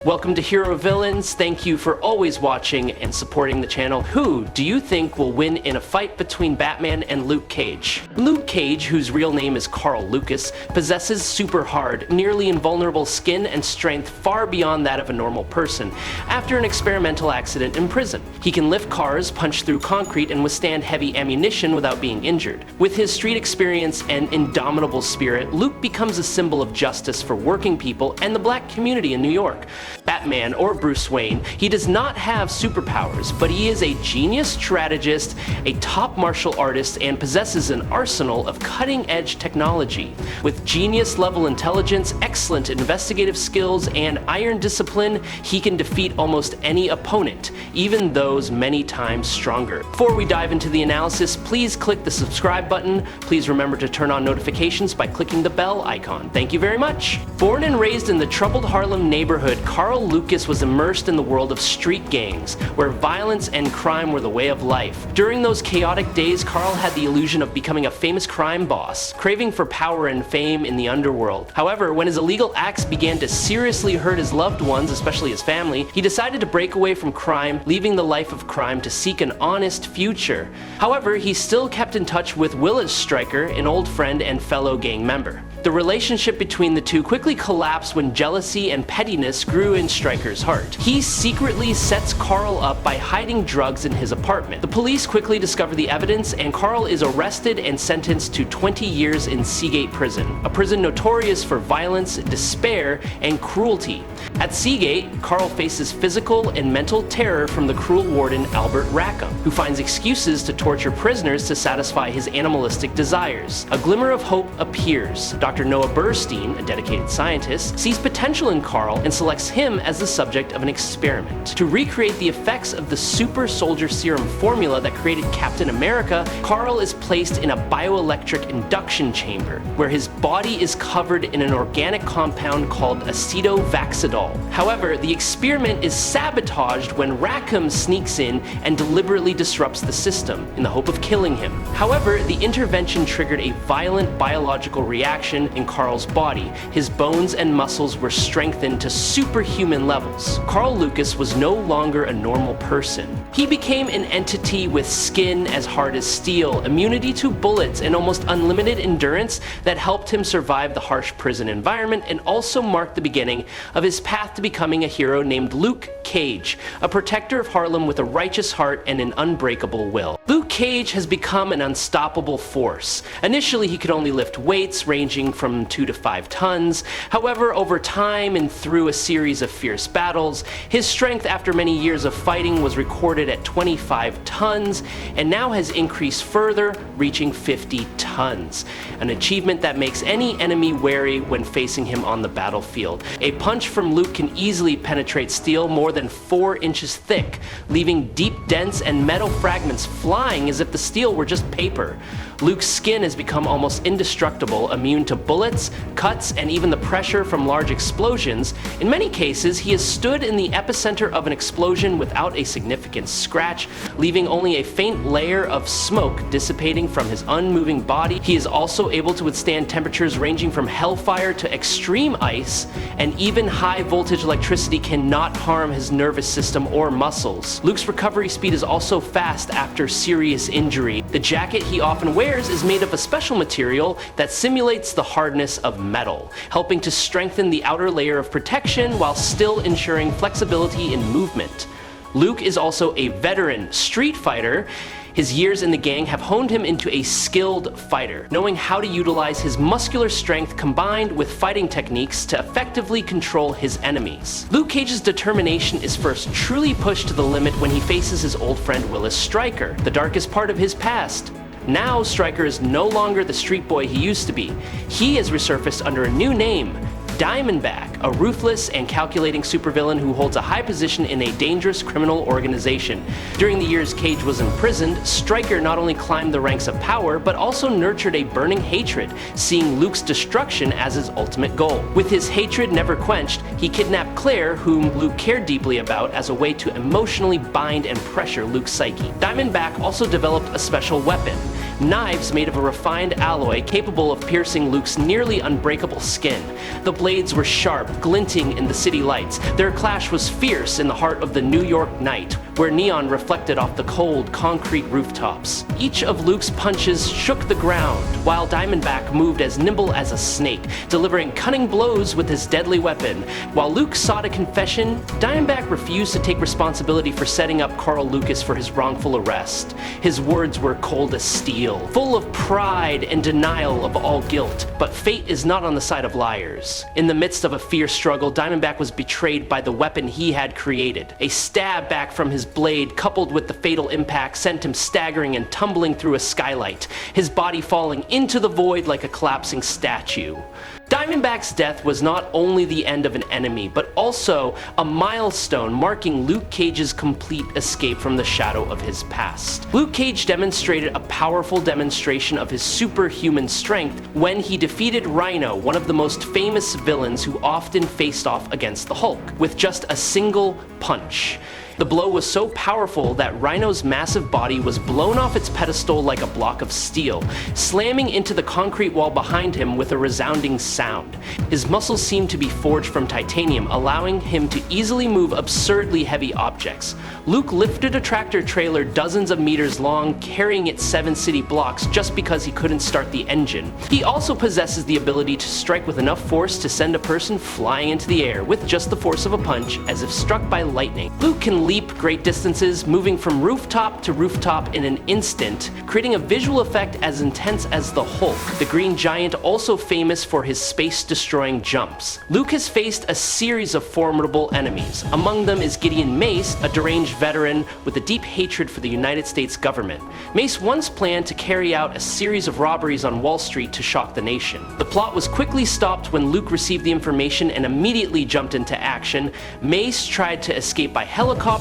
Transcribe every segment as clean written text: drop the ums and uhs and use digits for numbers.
Welcome to Hero Villains. Thank you for always watching and supporting the channel. Who do you think will win in a fight between Batman and Luke Cage? Luke Cage, whose real name is Carl Lucas, possesses super hard, nearly invulnerable skin and strength far beyond that of a normal person after an experimental accident in prison. He can lift cars, punch through concrete, and withstand heavy ammunition without being injured. With his street experience and indomitable spirit, Luke becomes a symbol of justice for working people and the black community in New York. Batman, or Bruce Wayne, he does not have superpowers, but he is a genius strategist, a top martial artist, and possesses an arsenal of cutting-edge technology. With genius-level intelligence, excellent investigative skills, and iron discipline, he can defeat almost any opponent, even those many times stronger. Before we dive into the analysis, please click the subscribe button. Please remember to turn on notifications by clicking the bell icon. Thank you very much. Born and raised in the troubled Harlem neighborhood, Carl Lucas was immersed in the world of street gangs, where violence and crime were the way of life. During those chaotic days, Carl had the illusion of becoming a famous crime boss, craving for power and fame in the underworld. However, when his illegal acts began to seriously hurt his loved ones, especially his family, he decided to break away from crime, leaving the life of crime to seek an honest future. However, he still kept in touch with Willis Stryker, an old friend and fellow gang member. The relationship between the two quickly collapsed when jealousy and pettiness grew in Stryker's heart. He secretly sets Carl up by hiding drugs in his apartment. The police quickly discover the evidence, and Carl is arrested and sentenced to 20 years in Seagate Prison, a prison notorious for violence, despair, and cruelty. At Seagate, Carl faces physical and mental terror from the cruel warden Albert Rackham, who finds excuses to torture prisoners to satisfy his animalistic desires. A glimmer of hope appears. Dr. Noah Burstein, a dedicated scientist, sees potential in Carl and selects him as the subject of an experiment. To recreate the effects of the super soldier serum formula that created Captain America, Carl is placed in a bioelectric induction chamber, where his body is covered in an organic compound called acetovaxidol. However, the experiment is sabotaged when Rackham sneaks in and deliberately disrupts the system, in the hope of killing him. However, the intervention triggered a violent biological reaction in Carl's body. His bones and muscles were strengthened to superhuman levels. Carl Lucas was no longer a normal person. He became an entity with skin as hard as steel, immunity to bullets, and almost unlimited endurance that helped him survive the harsh prison environment, and also marked the beginning of his path to becoming a hero named Luke Cage, a protector of Harlem with a righteous heart and an unbreakable will. Luke Cage has become an unstoppable force. Initially, he could only lift weights ranging from 2 to 5 tons. However, over time and through a series of fierce battles, his strength after many years of fighting was recorded at 25 tons and now has increased further, reaching 50 tons. An achievement that makes any enemy wary when facing him on the battlefield. A punch from Luke can easily penetrate steel more than 4 inches thick, leaving deep dents and metal fragments flying as if the steel were just paper. Luke's skin has become almost indestructible, immune to bullets, cuts, and even the pressure from large explosions. In many cases, he has stood in the epicenter of an explosion without a significant scratch, leaving only a faint layer of smoke dissipating from his unmoving body. He is also able to withstand temperatures ranging from hellfire to extreme ice, and even high voltage electricity cannot harm his nervous system or muscles. Luke's recovery speed is also fast after serious injury. The jacket he often wears is made of a special material that simulates the hardness of metal, helping to strengthen the outer layer of protection while still ensuring flexibility in movement. Luke is also a veteran street fighter. His years in the gang have honed him into a skilled fighter, knowing how to utilize his muscular strength combined with fighting techniques to effectively control his enemies. Luke Cage's determination is first truly pushed to the limit when he faces his old friend Willis Stryker, the darkest part of his past. Now, Stryker is no longer the street boy he used to be. He has resurfaced under a new name, Diamondback, a ruthless and calculating supervillain who holds a high position in a dangerous criminal organization. During the years Cage was imprisoned, Stryker not only climbed the ranks of power, but also nurtured a burning hatred, seeing Luke's destruction as his ultimate goal. With his hatred never quenched, he kidnapped Claire, whom Luke cared deeply about, as a way to emotionally bind and pressure Luke's psyche. Diamondback also developed a special weapon, knives made of a refined alloy capable of piercing Luke's nearly unbreakable skin. The blades were sharp, glinting in the city lights. Their clash was fierce in the heart of the New York night, where neon reflected off the cold, concrete rooftops. Each of Luke's punches shook the ground, while Diamondback moved as nimble as a snake, delivering cunning blows with his deadly weapon. While Luke sought a confession, Diamondback refused to take responsibility for setting up Carl Lucas for his wrongful arrest. His words were cold as steel, full of pride and denial of all guilt. But fate is not on the side of liars. In the midst of a fierce struggle, Diamondback was betrayed by the weapon he had created. A stab back from his blade, coupled with the fatal impact, sent him staggering and tumbling through a skylight, his body falling into the void like a collapsing statue. Diamondback's death was not only the end of an enemy, but also a milestone marking Luke Cage's complete escape from the shadow of his past. Luke Cage demonstrated a powerful demonstration of his superhuman strength when he defeated Rhino, one of the most famous villains who often faced off against the Hulk, with just a single punch. The blow was so powerful that Rhino's massive body was blown off its pedestal like a block of steel, slamming into the concrete wall behind him with a resounding sound. His muscles seemed to be forged from titanium, allowing him to easily move absurdly heavy objects. Luke lifted a tractor trailer dozens of meters long, carrying it 7 city blocks just because he couldn't start the engine. He also possesses the ability to strike with enough force to send a person flying into the air with just the force of a punch, as if struck by lightning. Luke can leap great distances, moving from rooftop to rooftop in an instant, creating a visual effect as intense as the Hulk, the Green Giant, also famous for his space-destroying jumps. Luke has faced a series of formidable enemies. Among them is Gideon Mace, a deranged veteran with a deep hatred for the United States government. Mace once planned to carry out a series of robberies on Wall Street to shock the nation. The plot was quickly stopped when Luke received the information and immediately jumped into action. Mace tried to escape by helicopter,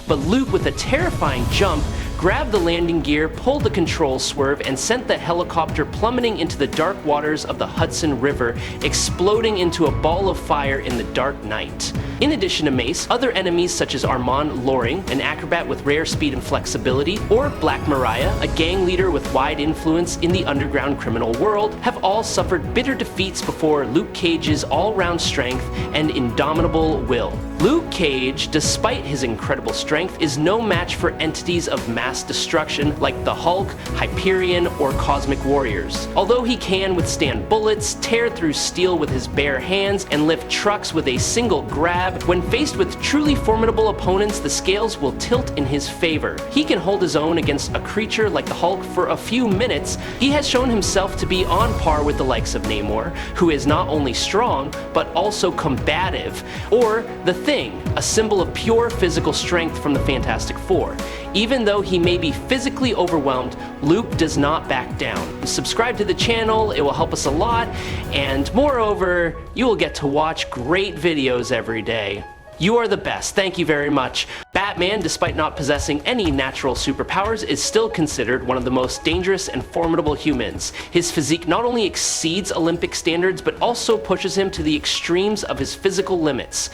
but Luke, with a terrifying jump, grabbed the landing gear, pulled the control swerve, and sent the helicopter plummeting into the dark waters of the Hudson River, exploding into a ball of fire in the dark night. In addition to Mace, other enemies such as Armand Loring, an acrobat with rare speed and flexibility, or Black Mariah, a gang leader with wide influence in the underground criminal world, have all suffered bitter defeats before Luke Cage's all-round strength and indomitable will. Luke Cage, despite his incredible strength, is no match for entities of mass destruction like the Hulk, Hyperion, or Cosmic Warriors. Although he can withstand bullets, tear through steel with his bare hands, and lift trucks with a single grab, when faced with truly formidable opponents, the scales will tilt in his favor. He can hold his own against a creature like the Hulk for a few minutes. He has shown himself to be on par with the likes of Namor, who is not only strong, but also combative, or the Thing, a symbol of pure physical strength from the Fantastic Four. Even though he may be physically overwhelmed, Luke does not back down. Subscribe to the channel, it will help us a lot, and moreover, you will get to watch great videos every day. You are the best, thank you very much. Batman, despite not possessing any natural superpowers, is still considered one of the most dangerous and formidable humans. His physique not only exceeds Olympic standards, but also pushes him to the extremes of his physical limits.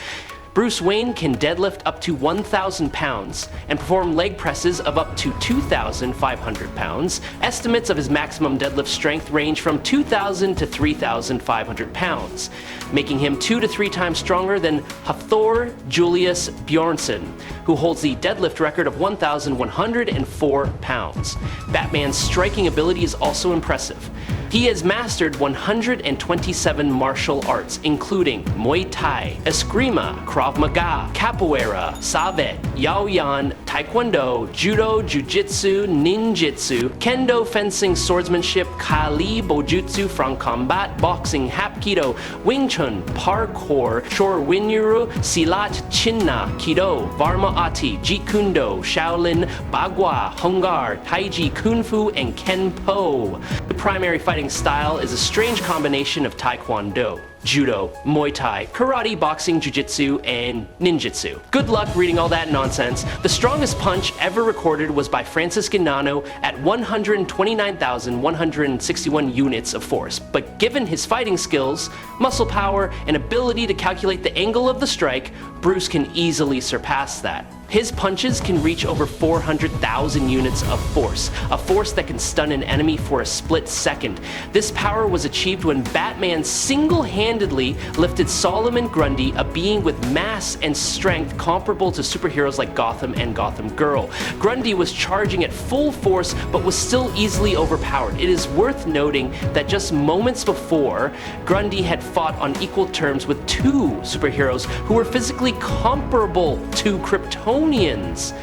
Bruce Wayne can deadlift up to 1,000 pounds and perform leg presses of up to 2,500 pounds. Estimates of his maximum deadlift strength range from 2,000 to 3,500 pounds, making him 2 to 3 times stronger than Hafthor Julius Bjornsson, who holds the deadlift record of 1,104 pounds. Batman's striking ability is also impressive. He has mastered 127 martial arts, including Muay Thai, Eskrima, Krav Maga, Capoeira, Savate, Yaoyan, Taekwondo, Judo, Jiu-Jitsu, Ninjitsu, Kendo, fencing, swordsmanship, Kali, Bojutsu, Franc Combat, boxing, Hapkido, Wing Chun, Parkour, Shor Winyuru, Silat, Chinna, Kido, Varma Ati, Jeet Kune-do, Shaolin, Bagua, Hongar, Taiji, Kung Fu, and Kenpo. The primary fighting style is a strange combination of Taekwondo, Judo, Muay Thai, Karate, Boxing, Jiu-Jitsu, and Ninjitsu. Good luck reading all that nonsense. The strongest punch ever recorded was by Francis Ngannou at 129,161 units of force, but given his fighting skills, muscle power, and ability to calculate the angle of the strike, Bruce can easily surpass that. His punches can reach over 400,000 units of force, a force that can stun an enemy for a split second. This power was achieved when Batman single-handedly lifted Solomon Grundy, a being with mass and strength comparable to superheroes like Gotham and Gotham Girl. Grundy was charging at full force but was still easily overpowered. It is worth noting that just moments before, Grundy had fought on equal terms with two superheroes who were physically comparable to Kryptonians.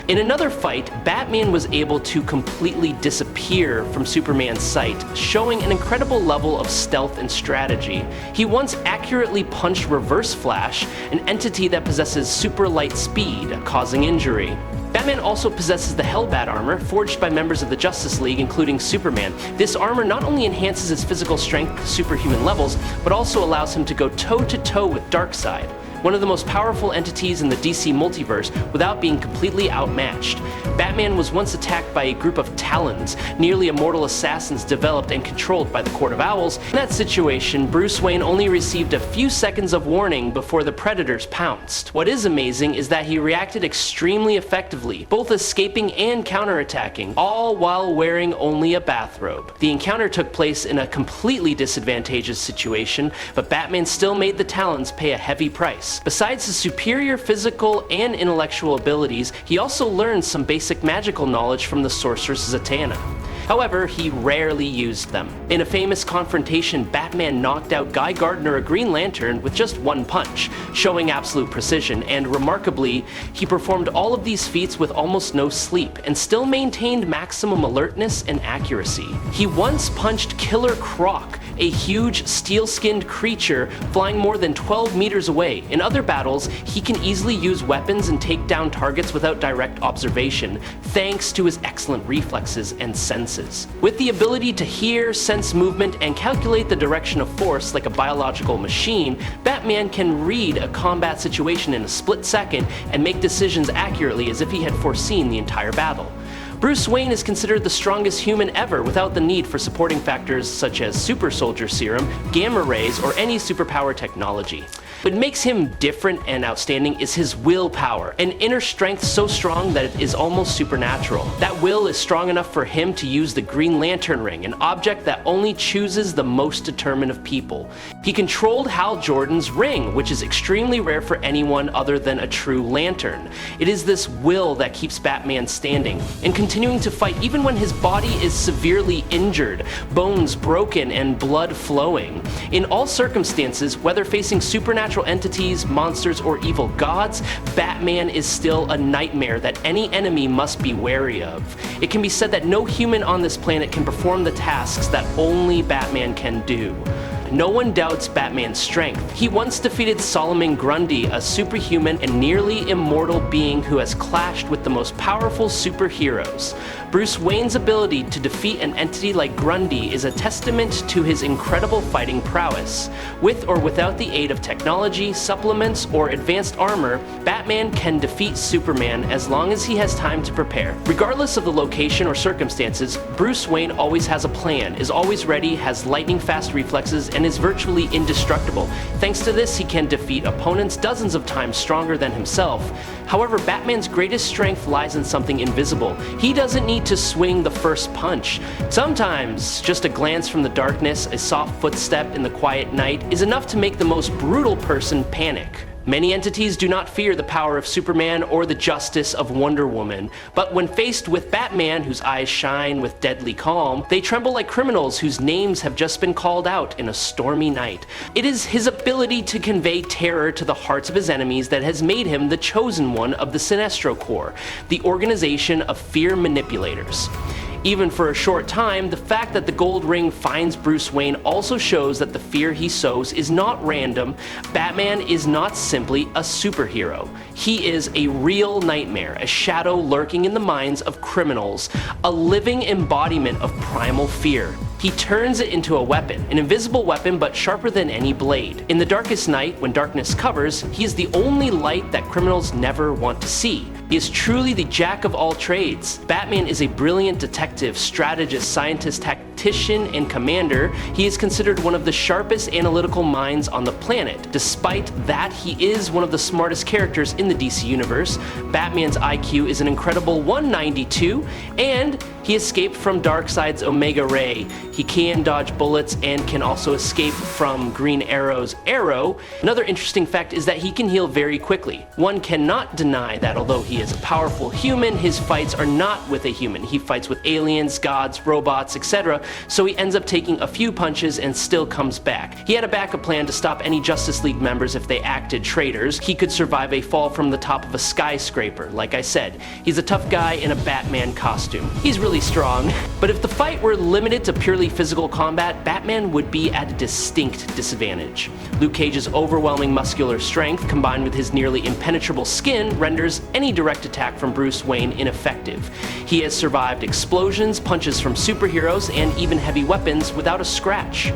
In another fight, Batman was able to completely disappear from Superman's sight, showing an incredible level of stealth and strategy. He once accurately punched Reverse Flash, an entity that possesses super light speed, causing injury. Batman also possesses the Hellbat armor, forged by members of the Justice League, including Superman. This armor not only enhances his physical strength to superhuman levels, but also allows him to go toe-to-toe with Darkseid, one of the most powerful entities in the DC multiverse, without being completely outmatched. Batman was once attacked by a group of Talons, nearly immortal assassins developed and controlled by the Court of Owls. In that situation, Bruce Wayne only received a few seconds of warning before the Predators pounced. What is amazing is that he reacted extremely effectively, both escaping and counterattacking, all while wearing only a bathrobe. The encounter took place in a completely disadvantageous situation, but Batman still made the Talons pay a heavy price. Besides his superior physical and intellectual abilities, he also learned some basic magical knowledge from the sorceress Zatanna. However, he rarely used them. In a famous confrontation, Batman knocked out Guy Gardner, a Green Lantern, with just one punch, showing absolute precision, and remarkably, he performed all of these feats with almost no sleep, and still maintained maximum alertness and accuracy. He once punched Killer Croc, a huge steel-skinned creature flying more than 12 meters away. In other battles, he can easily use weapons and take down targets without direct observation, thanks to his excellent reflexes and senses. With the ability to hear, sense movement, and calculate the direction of force like a biological machine, Batman can read a combat situation in a split second and make decisions accurately as if he had foreseen the entire battle. Bruce Wayne is considered the strongest human ever without the need for supporting factors such as super soldier serum, gamma rays, or any superpower technology. What makes him different and outstanding is his willpower, an inner strength so strong that it is almost supernatural. That will is strong enough for him to use the Green Lantern ring, an object that only chooses the most determined of people. He controlled Hal Jordan's ring, which is extremely rare for anyone other than a true Lantern. It is this will that keeps Batman standing and continuing to fight even when his body is severely injured, bones broken, and blood flowing. In all circumstances, whether facing supernatural entities, monsters, or evil gods, Batman is still a nightmare that any enemy must be wary of. It can be said that no human on this planet can perform the tasks that only Batman can do. No one doubts Batman's strength. He once defeated Solomon Grundy, a superhuman and nearly immortal being who has clashed with the most powerful superheroes. Bruce Wayne's ability to defeat an entity like Grundy is a testament to his incredible fighting prowess. With or without the aid of technology, supplements, or advanced armor, Batman can defeat Superman as long as he has time to prepare. Regardless of the location or circumstances, Bruce Wayne always has a plan, is always ready, has lightning-fast reflexes, and is virtually indestructible. Thanks to this, he can defeat opponents dozens of times stronger than himself. However, Batman's greatest strength lies in something invisible. He doesn't need to swing the first punch. Sometimes, just a glance from the darkness, a soft footstep in the quiet night, is enough to make the most brutal person panic. Many entities do not fear the power of Superman or the justice of Wonder Woman, but when faced with Batman, whose eyes shine with deadly calm, they tremble like criminals whose names have just been called out in a stormy night. It is his ability to convey terror to the hearts of his enemies that has made him the chosen one of the Sinestro Corps, the organization of fear manipulators. Even for a short time, the fact that the gold ring finds Bruce Wayne also shows that the fear he sows is not random. Batman is not simply a superhero. He is a real nightmare, a shadow lurking in the minds of criminals, a living embodiment of primal fear. He turns it into a weapon, an invisible weapon but sharper than any blade. In the darkest night, when darkness covers, he is the only light that criminals never want to see. He is truly the jack of all trades. Batman is a brilliant detective, strategist, scientist, tactician and commander, he is considered one of the sharpest analytical minds on the planet. Despite that, he is one of the smartest characters in the DC universe. Batman's IQ is an incredible 192, and he escaped from Darkseid's Omega Ray. He can dodge bullets and can also escape from Green Arrow's arrow. Another interesting fact is that he can heal very quickly. One cannot deny that although he is a powerful human, his fights are not with a human. He fights with aliens, gods, robots, etc., so he ends up taking a few punches and still comes back. He had a backup plan to stop any Justice League members if they acted traitors. He could survive a fall from the top of a skyscraper. Like I said, he's a tough guy in a Batman costume. He's really strong, but if the fight were limited to purely physical combat, Batman would be at a distinct disadvantage. Luke Cage's overwhelming muscular strength combined with his nearly impenetrable skin renders any direct attack from Bruce Wayne ineffective. He has survived explosions, punches from superheroes, and even heavy weapons without a scratch.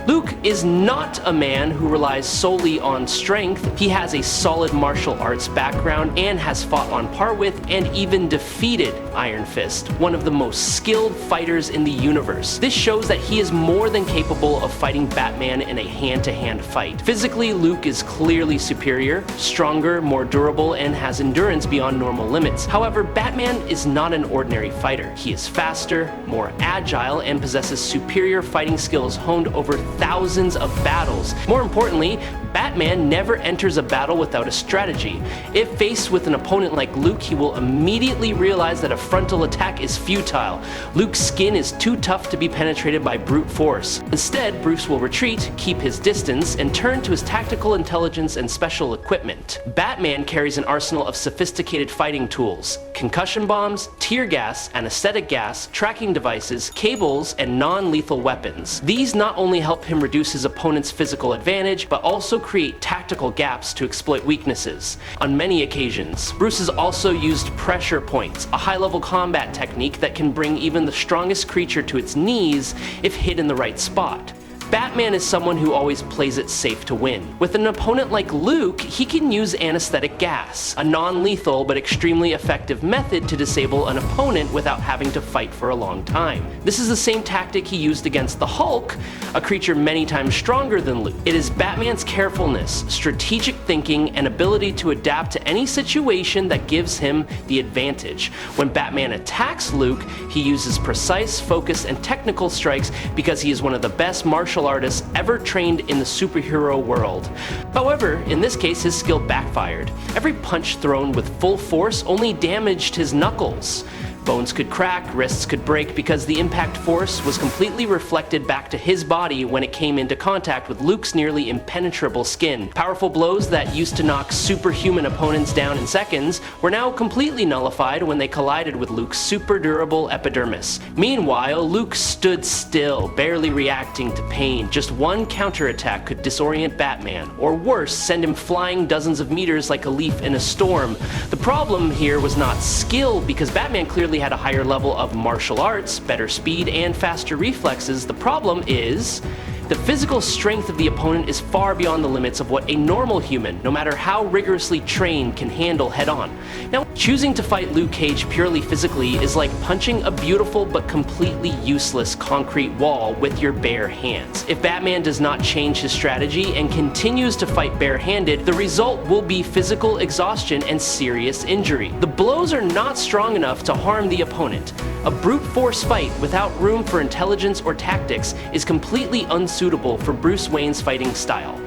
Luke is not a man who relies solely on strength. He has a solid martial arts background and has fought on par with and even defeated Iron Fist, one of the most skilled fighters in the universe. This shows that he is more than capable of fighting Batman in a hand-to-hand fight. Physically, Luke is clearly superior, stronger, more durable, and has endurance beyond normal limits. However, Batman is not an ordinary fighter. He is faster, more agile, and possesses superior fighting skills honed over thousands of battles. More importantly, Batman never enters a battle without a strategy. If faced with an opponent like Luke, he will immediately realize that a frontal attack is futile. Luke's skin is too tough to be penetrated by brute force. Instead, Bruce will retreat, keep his distance, and turn to his tactical intelligence and special equipment. Batman carries an arsenal of sophisticated fighting tools: concussion bombs, tear gas, anesthetic gas, tracking devices, cables, and non-lethal weapons. These not only help him reduce his opponent's physical advantage, but also create tactical gaps to exploit weaknesses. On many occasions, Bruce has also used pressure points, a high-level combat technique that can bring even the strongest creature to its knees if hit in the right spot. Batman is someone who always plays it safe to win. With an opponent like Luke, he can use anesthetic gas, a non-lethal but extremely effective method to disable an opponent without having to fight for a long time. This is the same tactic he used against the Hulk, a creature many times stronger than Luke. It is Batman's carefulness, strategic thinking, and ability to adapt to any situation that gives him the advantage. When Batman attacks Luke, he uses precise, focused, and technical strikes because he is one of the best martial artists ever trained in the superhero world. However, in this case, his skill backfired. Every punch thrown with full force only damaged his knuckles. Bones could crack, wrists could break because the impact force was completely reflected back to his body when it came into contact with Luke's nearly impenetrable skin. Powerful blows that used to knock superhuman opponents down in seconds were now completely nullified when they collided with Luke's super durable epidermis. Meanwhile, Luke stood still, barely reacting to pain. Just one counterattack could disorient Batman, or worse, send him flying dozens of meters like a leaf in a storm. The problem here was not skill, because Batman clearly had a higher level of martial arts, better speed, and faster reflexes. The problem is the physical strength of the opponent is far beyond the limits of what a normal human, no matter how rigorously trained, can handle head-on. Now, choosing to fight Luke Cage purely physically is like punching a beautiful but completely useless concrete wall with your bare hands. If Batman does not change his strategy and continues to fight barehanded, the result will be physical exhaustion and serious injury. The blows are not strong enough to harm the opponent. A brute force fight without room for intelligence or tactics is completely unsuitable for Bruce Wayne's fighting style.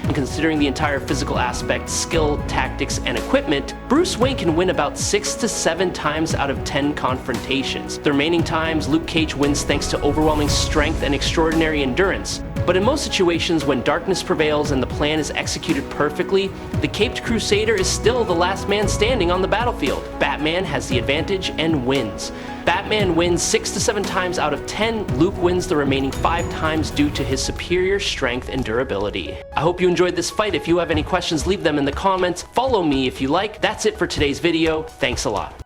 And considering the entire physical aspect, skill, tactics, and equipment, Bruce Wayne can win about 6 to 7 times out of 10 confrontations. The remaining times, Luke Cage wins thanks to overwhelming strength and extraordinary endurance. But in most situations, when darkness prevails and the plan is executed perfectly, the Caped Crusader is still the last man standing on the battlefield. Batman has the advantage and wins. Batman wins 6 to 7 times out of 10, Luke wins the remaining 5 times due to his superior strength and durability. I hope you enjoyed this fight. If you have any questions, leave them in the comments. Follow me if you like. That's it for today's video. Thanks a lot.